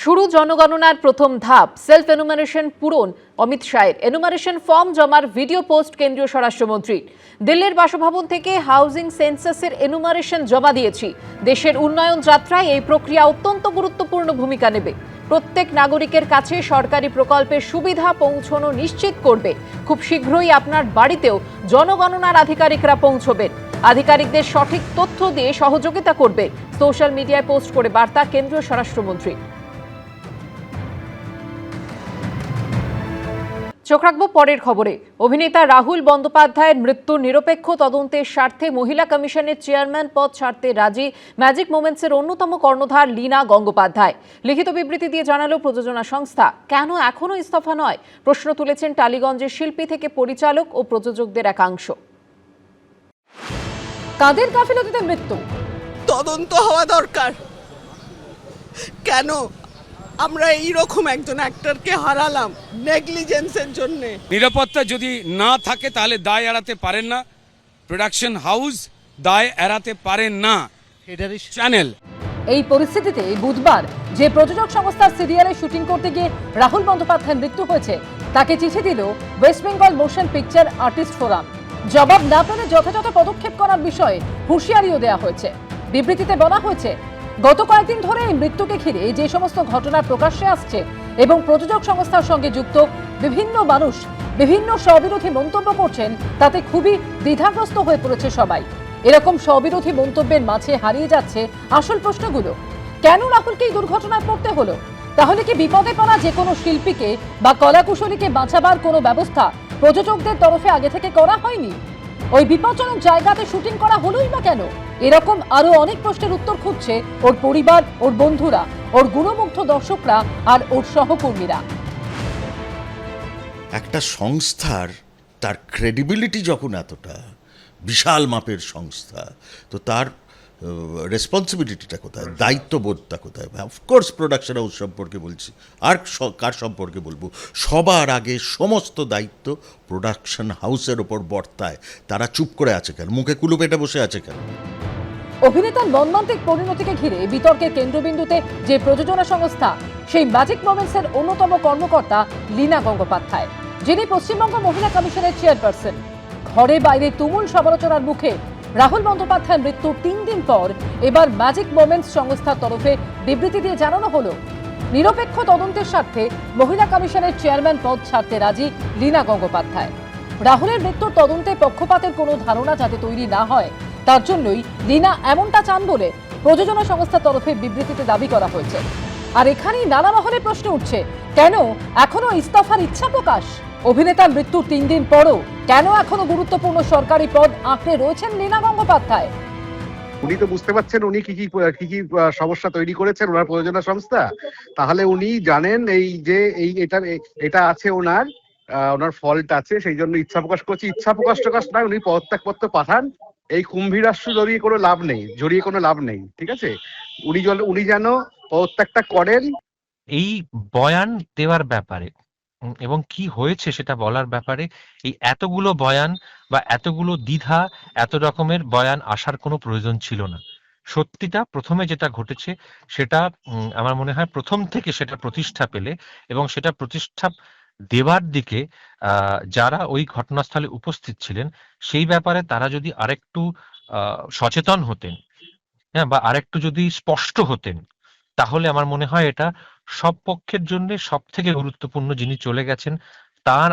শুরু জনগণনার প্রথম ধাপ সেলফ এনুমারেশন পূরণ। অমিত শাহের এনুমারেশন ফর্ম জমার ভিডিও পোস্ট কেন্দ্রীয় স্বরাষ্ট্রমন্ত্রী। দিল্লির বাসভবন থেকে হাউজিং সেন্সাসের এনুমারেশন জমা দিয়েছি। দেশের উন্নয়ন যাত্রায় এই প্রক্রিয়া অত্যন্ত গুরুত্বপূর্ণ ভূমিকা নেবে। প্রত্যেক নাগরিকের কাছে সরকারি প্রকল্পের সুবিধা পৌঁছানো নিশ্চিত করবে। খুব শীঘ্রই আপনার বাড়িতেও জনগণনার আধিকারিকরা পৌঁছবেন। আধিকারিকদের সঠিক তথ্য দিয়ে সহযোগিতা করবে। সোশ্যাল মিডিয়ায় পোস্ট করে বার্তা কেন্দ্রীয় স্বরাষ্ট্রমন্ত্রী। চোখ রাখবো পরের খবরে। অভিনেতা রাহুল বন্দ্যোপাধ্যায়ের মৃত্যুর নিরপেক্ষ তদন্তের স্বার্থে মহিলা কমিশনের চেয়ারম্যান পদ ছাড়তে রাজি ম্যাজিক মোমেন্টসের অন্যতম কর্ণধার লীনা গঙ্গোপাধ্যায়। লিখিত বিবৃতি দিয়ে জানালো প্রযোজনা সংস্থা কেন এখনো ইস্তফা নয়। প্রশ্ন তুলেছেন টালিগঞ্জের শিল্পী থেকে পরিচালক ও প্রযোজকদের একাংশ। কাদের গাফিলতিতে মৃত্যু? তদন্ত হওয়া দরকার। কেন আমরা এইরকম একজন অ্যাক্টরকে হারালাম নেগলিজেন্সের জন্য? নিরাপত্তা যদি না থাকে তাহলে দায় এড়াতে পারেন না প্রোডাকশন হাউস, দায় এড়াতে পারেন না চ্যানেল। এই পরিস্থিতিতে বুধবার যে প্রযোজক সংস্থার সিরিয়ালে শুটিং করতে গিয়ে রাহুল বন্দ্যোপাধ্যায়ের মৃত্যু হয়েছে তাকে চিঠি দিল West Bengal motion picture artist forum. জবাব না পেলে যথাযথ পদক্ষেপ করার বিষয়ে হুঁশিয়ারিও দেওয়া হয়েছে। বিবৃতিতে বলা হয়েছে, গত কয়েকদিন ধরে এই মৃত্যুকে ঘিরে যে সমস্ত ঘটনা প্রকাশ্যে আসছে এবং প্রযোজক সংস্থার সঙ্গে যুক্ত বিভিন্ন মানুষ বিভিন্ন স্ববিরোধী মন্তব্য করছেন তাতে খুবই দ্বিধাগ্রস্ত হয়ে পড়েছে সবাই। এরকম স্ববিরোধী মন্তব্যের মাঝে হারিয়ে যাচ্ছে আসল প্রশ্নগুলো। কেন রাহুলকে এই দুর্ঘটনায় পড়তে হলো? তাহলে কি বিপদে পড়া যে কোনো শিল্পীকে বা কলাকুশলীকে বাঁচাবার কোনো ব্যবস্থা প্রযোজকদের তরফে আগে থেকে করা হয়নি? ওই বিপজ্জনক জায়গাতে শুটিং করা হলোই বা কেন? এরকম আরো অনেক প্রশ্নের উত্তর খুঁজছে ওর পরিবার, ওর বন্ধুরা, ওর গুণমুগ্ধ দর্শকরা আর ওর সহকর্মীরা। একটা সংস্থার তার ক্রেডিবিলিটি যখন এতটা বিশাল মাপের সংস্থা, তো তার রেসপন্সিবিলিটিটা কোথায়, দায়িত্ববোধটা কোথায়? অফকোর্স প্রোডাকশন হাউস সম্পর্কে বলছি, আর কার সম্পর্কে বলবো? সবার আগে সমস্ত দায়িত্ব প্রোডাকশন হাউসের ওপর বর্তায়। তারা চুপ করে আছে কেন? মুখে কুলু পেটে বসে আছে কেন? অভিনেতার মর্মান্তিক পরিণতিকে ঘিরে বিতর্কের কেন্দ্রবিন্দুতে যে প্রযোজনা সংস্থা, সেই ম্যাজিক মোমেন্টসের অন্যতম কর্মকর্তা লীনা গঙ্গোপাধ্যায়, যিনি পশ্চিমবঙ্গ মহিলা কমিশনের চেয়ারপারসন। ঘরে বাইরে তুমুল সমালোচনার মুখে রাহুল বন্দ্যোপাধ্যায়ের মৃত্যুর 3 দিন পর এবার ম্যাজিক মোমেন্টস সংস্থার তরফে বিবৃতি দিয়ে জানানো হলো, নিরপেক্ষ তদন্তের স্বার্থে মহিলা কমিশনের চেয়ারম্যান পদ ছাড়তে রাজি লীনা গঙ্গোপাধ্যায়। রাহুলের মৃত্যুর তদন্তে পক্ষপাতের কোনো ধারণা যাতে তৈরি না হয় তার জন্যই লীনা এমনটা চান বলে প্রযোজনা সংস্থার তরফে বিবৃতিতে দাবি করা হয়েছে। আর এখানেই নানা মহলে প্রশ্ন উঠছে, কেন এখনো ইস্তফার ইচ্ছা প্রকাশ? অভিনেতার মৃত্যুর 3 দিন পরও কেন এখনো গুরুত্বপূর্ণ সরকারি পদ আঁকড়ে রয়েছেন লীনা গঙ্গোপাধ্যায়? উনি তো বুঝতে পারছেন উনি কি কি সমস্যা তৈরি করেছেন ওনার প্রযোজনা সংস্থা। তাহলে উনি জানেন এই যে এটা আছে ওনার ফল্ট আছে, সেই জন্য ইচ্ছা প্রকাশ করছে। ইচ্ছা প্রকাশ নয়, উনি পদত্যাগপত্র পাঠান। এই কুম্ভীরাস্য জড়িয়ে কোনো লাভ নেই, ঠিক আছে? উনি যেন পদত্যাগটা করেন। এই বয়ান দেওয়ার ব্যাপারে এবং কি হয়েছে সেটা বলার ব্যাপারে এই এতগুলো বয়ান বা এতগুলো দ্বিধা, এত রকমের বয়ান আসার কোনো প্রয়োজন ছিল না। সত্যিটা প্রথমে যেটা ঘটেছে সেটা আমার মনে হয় প্রথম থেকে সেটা প্রতিষ্ঠা পেলে এবং সেটা প্রতিষ্ঠা দেওয়ার দিকে যারা ওই ঘটনাস্থলে উপস্থিত ছিলেন সেই ব্যাপারে তারা যদি আরেকটু সচেতন হতেন, হ্যাঁ, বা আরেকটু যদি স্পষ্ট হতেন, তাহলে আমার মনে হয় এটা সব পক্ষের জন্য সব থেকে গুরুত্বপূর্ণ, যিনি চলে গেছেন তার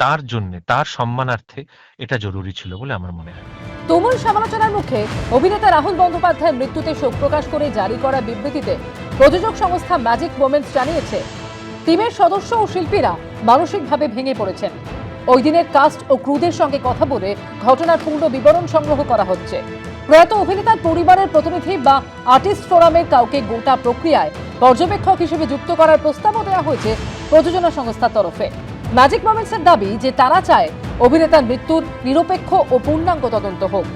তার জন্য, তার সম্মানার্থে এটা জরুরি ছিল বলে আমার মনে হয়। তুমুল সমালোচনার মুখে অভিনেতা রাহুল বন্দ্যোপাধ্যায়ের মৃত্যুতে শোক প্রকাশ করে জারি করা বিবৃতিতে প্রযোজক সংস্থা ম্যাজিক মোমেন্টস জানিয়েছে, টিমের সদস্য ও শিল্পীরা মানসিকভাবে ভেঙে পড়েছেন। ওই দিনের কাস্ট ও ক্রুদের সঙ্গে কথা বলে ঘটনার পূর্ণ বিবরণ সংগ্রহ করা হচ্ছে। প্রয়াত অভিনেতার পরিবারের প্রতিনিধি বা আর্টিস্ট ফোরামের কাউকে গোটা প্রক্রিয়ায় পর্যবেক্ষক হিসেবে যুক্ত করার প্রস্তাবও দেওয়া হয়েছে প্রযোজনা সংস্থার তরফে। ম্যাজিক মোমেন্টসের দাবি যে তারা চায় অভিনেতার মৃত্যুর নিরপেক্ষ ও পূর্ণাঙ্গ তদন্ত হোক।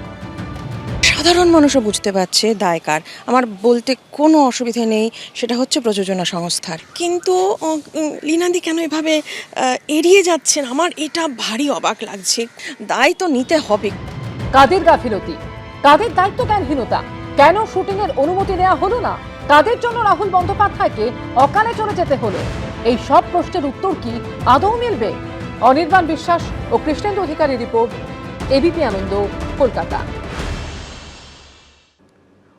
সাধারণ মানুষও বুঝতে পারছে দায় কার, আমার বলতে কোনো অসুবিধা নেই, সেটা হচ্ছে প্রযোজনা সংস্থার। কিন্তু লীনাদি কেন এভাবে এড়িয়ে যাচ্ছেন, আমার এটা ভারী অবাক লাগছে। দায় তো নিতে হবে। কাদের গাফিলতি, কাদের দায়িত্ব জ্ঞানহীনতা, কেন শুটিংয়ের অনুমতি নেওয়া হলো না, তাদের জন্য রাহুল বন্দ্যোপাধ্যায়কে অকালে চলে যেতে হলো। এই সব প্রশ্নের উত্তর কি আদৌ মিলবে? অনির্বাণ বিশ্বাস ও কৃষ্ণেন্দু অধিকারী রিপোর্ট, এবিপি আনন্দ, কলকাতা।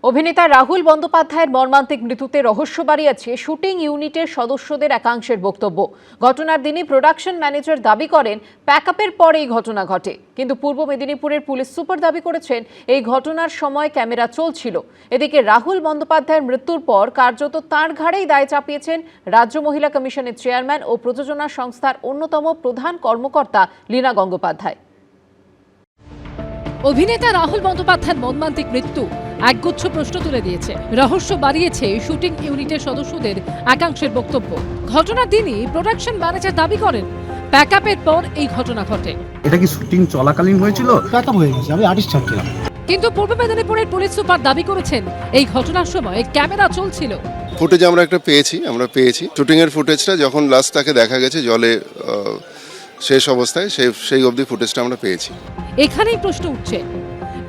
অভিনেতা রাহুল বন্দ্যোপাধ্যায়ের মর্মান্তিক মৃত্যুতে রহস্য বাড়িয়েছে শুটিং ইউনিটের সদস্যদের একাংশের বক্তব্য। ঘটনার দিনই প্রোডাকশন ম্যানেজার দাবি করেন প্যাকআপের পর এই ঘটনা ঘটে, কিন্তু পূর্ব মেদিনীপুরের পুলিশ সুপার দাবি করেছেন এই ঘটনার সময় ক্যামেরা চলছিল। এদিকে রাহুল বন্দ্যোপাধ্যায়ের মৃত্যুর পর কার্যত তাঁর ঘাড়েই দায় চাপিয়েছেন রাজ্য মহিলা কমিশনের চেয়ারম্যান ও প্রযোজনা সংস্থার অন্যতম প্রধান কর্মকর্তা লীনা গঙ্গোপাধ্যায়। অভিনেতা রাহুল বন্দ্যোপাধ্যায়ের মর্মান্তিক মৃত্যু একগুচ্ছ প্রশ্ন তুলে দিয়েছে, রহস্য বাড়িয়েছে শুটিং ইউনিটের সদস্যদের একাংশের বক্তব্য। ঘটনার দিনই প্রোডাকশন ম্যানেজার দাবি করেন প্যাকআপের পর এই ঘটনা ঘটে। এটা কি শুটিং চলাকালীন হয়েছিল? প্যাকআপ হয়ে গেছে, আমি আর্টিস্ট ছাড়ছিলাম। কিন্তু পূর্ব মেদিনীপুরের পুলিশ সুপার দাবি করেছেন এই ঘটনার সময় ক্যামেরা চলছিল। ফুটেজ আমরা পেয়েছি শুটিং এর ফুটেজটা যখন লাস্ট তাকে দেখা গেছে জলে শেষ অবস্থায়, সেই অবধি ফুটেজটা আমরা পেয়েছি। এখানেই প্রশ্ন উঠছে,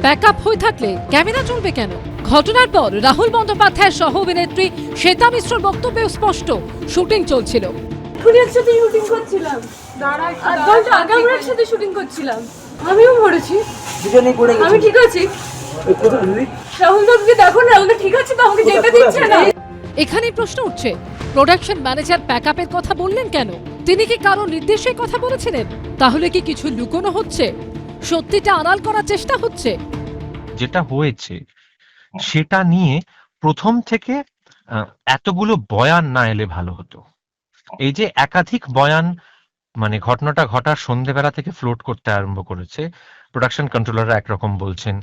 ব্যাকআপ হয়ে থাকলে ক্যামেরা চলবে কেন? ঘটনার পর রাহুল বন্দ্যোপাধ্যায়ের সহ অভিনেত্রী শ্বেতা মিশ্রর বক্তব্যেও স্পষ্ট, শুটিং চলছিল। একসাথে শুটিং করছিলাম, আধ ঘন্টা আগে আমরা একসাথে শুটিং করছিলাম। আমিও মরেছি, আমি ঠিক আছি। রাহুল দাকে দেখো না, রাহুল ঠিক আছে তো, আমাকে যেতে দিচ্ছে না। এখানেই প্রশ্ন উঠছে, প্রোডাকশন ম্যানেজার প্যাকআপের কথা বললেন কেন? তিনি কি কারো নির্দেশে কথা বলেছিলেন? তাহলে কি কিছু লুকোনো হচ্ছে? সত্যিটা আড়াল করার চেষ্টা হচ্ছে? যেটা হয়েছে সেটা নিয়ে প্রথম থেকে এতগুলো বয়ান না এলে ভালো হতো। এই যে একাধিক বয়ান, মানে ঘটনাটা ঘটার সন্ধ্যেবেলা থেকে ফ্লোট করতে আরম্ভ করেছে। প্রোডাকশন কন্ট্রোলাররা একরকম বলছেন,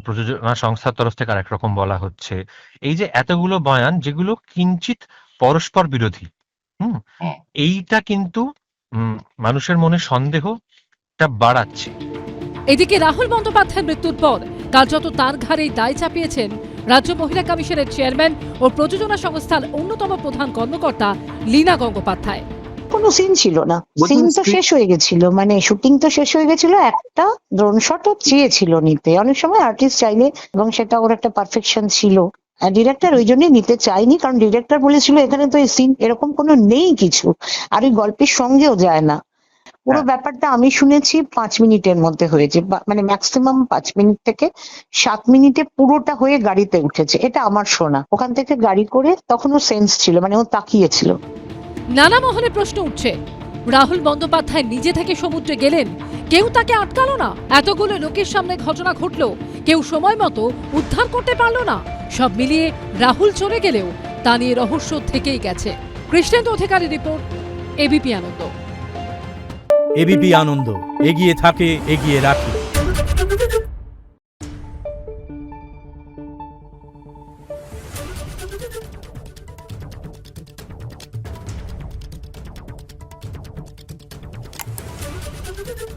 প্রযোজনা সংস্থার তরফ থেকে আরেক রকম বলা হচ্ছে। এই যে এতগুলো বয়ান যেগুলো কিঞ্চিত পরস্পর বিরোধী, এইটা কিন্তু মানুষের মনে সন্দেহটা বাড়াচ্ছে। এদিকে রাহুল বন্দ্যোপাধ্যায়ের মৃত্যুর পর কার্যত তার ঘাড়েই দায় চাপিয়েছেন রাজ্য মহিলা কমিশনের চেয়ারম্যান ও প্রযোজনা সংস্থার অন্যতম প্রধান কর্মকর্তা লীনা গঙ্গোপাধ্যায়। কোনো সিন ছিল না, সিন তো শেষ হয়ে গেছিল, মানে শুটিং তো শেষ হয়ে গেছিল, একটা ড্রোন শটও চেয়েছিল নিতে। অনেক সময় আর্টিস্ট চাইলে, এবং সেটা ওর একটা পারফেকশন ছিল, ডিরেক্টর ওই জন্যই নিতে চাইনি, কারণ ডিরেক্টর বলেছিল এখানে তো এই সিন এরকম কোনো নেই কিছু, আর ওই গল্পের সঙ্গেও যায় না। পুরো ব্যাপারটা আমি শুনেছি 5 মিনিটের মধ্যে হয়েছে, মানে ম্যাক্সিমাম 5 মিনিট থেকে 7 মিনিটে পুরোটা হয়ে গাড়িতে উঠেছে, এটা আমার শোনা। ওখান থেকে গাড়ি করে তখনও সেন্স ছিল, মানে ও তাকিয়েছিল। নানা মহলে প্রশ্ন উঠছে, রাহুল বন্দ্যোপাধ্যায় নিজে থেকে সমুদ্রে গেলেন, কেউ তাকে আটকালো না? এতগুলো লোকের সামনে ঘটনা ঘটলো, কেউ সময় মতো উদ্ধার করতে পারলো না? সব মিলিয়ে রাহুল চলে গেলেও তা নিয়ে রহস্য থেকেই গেছে। কৃষ্ণেন্দু অধিকারী রিপোর্ট, এবিপি আনন্দ। এবিপি আনন্দ, এগিয়ে থাকে, এগিয়ে রাখে। Thank you.